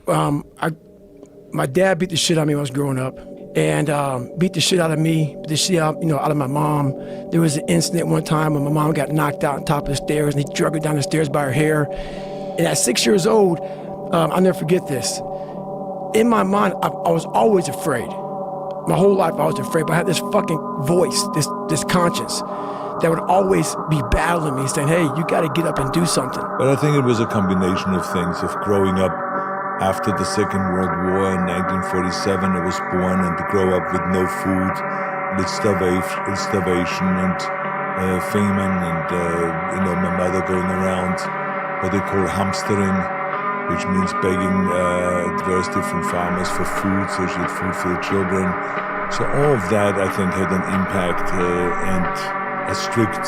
My dad beat the shit out of me when I was growing up, and beat the shit out of me, beat the shit out, out of my mom. There was an incident one time when my mom got knocked out on top of the stairs, and he drug her down the stairs by her hair. And at 6 years old, I'll never forget this. In my mind, I was always afraid. My whole life I was afraid, but I had this fucking voice, this conscience that would always be battling me, saying, hey, you gotta get up and do something. But I think it was a combination of things, of growing up after the Second World War in 1947. I was born, and to grow up with no food, with starvation and famine, and my mother going around what they call hamstering, which means begging various different farmers for food, so she had food for the children. So all of that, I think, had an impact, and a strict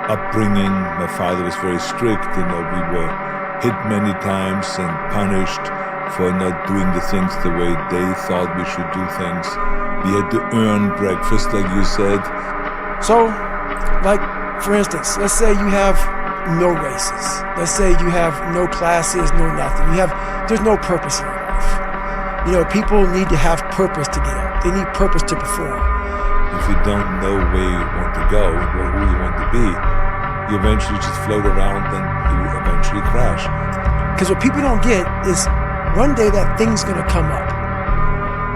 upbringing. My father was very strict. We were hit many times and punished for not doing the things the way they thought we should do things. We had to earn breakfast, like you said. So, like, for instance, let's say you have no races. Let's say you have no classes, no nothing. There's no purpose in your life. People need to have purpose to get up. They need purpose to perform. If you don't know where you want to go, or who you want to be, you eventually just float around and you eventually crash. Because what people don't get is one day that thing's gonna come up.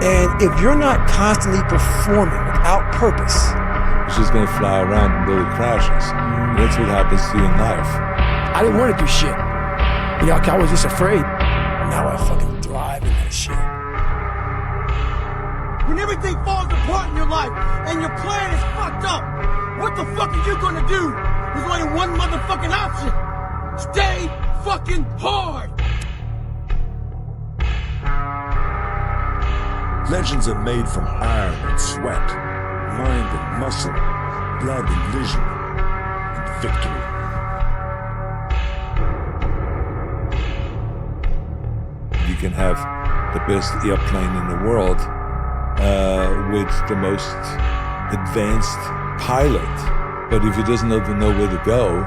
And if you're not constantly performing without purpose, it's just gonna fly around until it crashes. And that's what happens to you in life. I didn't want to do shit. I was just afraid. Now I fucking thrive in that shit. When everything falls apart in your life and your plan is fucked up, what the fuck are you gonna do? There's only one motherfucking option. Stay fucking hard. Legends are made from iron and sweat, mind and muscle, blood and vision, and victory. You can have the best airplane in the world with the most advanced pilot, but if he doesn't even know where to go,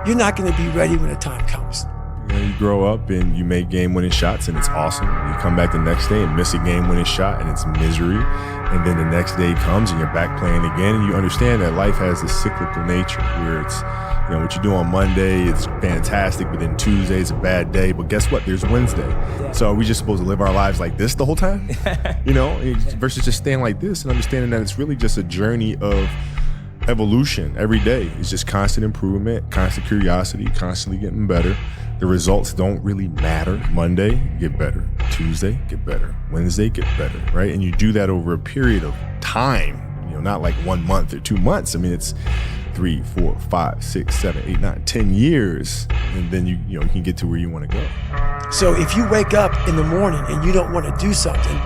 you're not going to be ready when the time comes. You grow up and you make game-winning shots and it's awesome. You come back the next day and miss a game-winning shot and it's misery. And then the next day comes and you're back playing again, and you understand that life has this cyclical nature where it's, what you do on Monday, it's fantastic, but then Tuesday is a bad day. But guess what? There's Wednesday. Yeah. So are we just supposed to live our lives like this the whole time? Versus just staying like this and understanding that it's really just a journey of evolution. Every day is just constant improvement, constant curiosity, constantly getting better. The results don't really matter. Monday, get better. Tuesday, get better. Wednesday, get better, right? And you do that over a period of time, not like 1 month or 2 months. I mean, it's 3, 4, 5, 6, 7, 8, 9, 10 years. And then you can get to where you want to go. So if you wake up in the morning and you don't want to do something,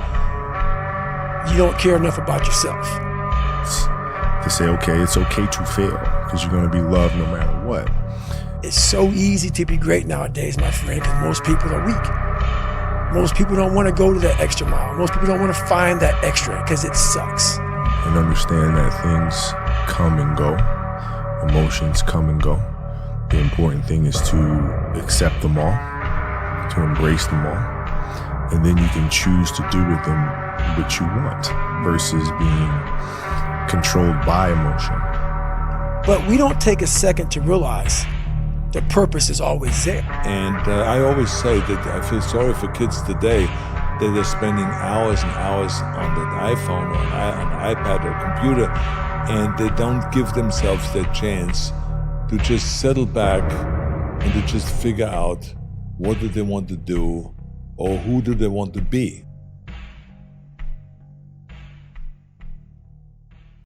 you don't care enough about yourself. To say, okay, it's okay to fail because you're going to be loved no matter what. It's so easy to be great nowadays, my friend, because most people are weak. Most people don't want to go to that extra mile. Most people don't want to find that extra because it sucks. And understand that things come and go. Emotions come and go. The important thing is to accept them all, to embrace them all. And then you can choose to do with them what you want versus being controlled by emotion. But we don't take a second to realize the purpose is always there. And I always say that I feel sorry for kids today that they're spending hours and hours on the iPhone or an iPad or computer, and they don't give themselves that chance to just settle back and to just figure out what do they want to do or who do they want to be.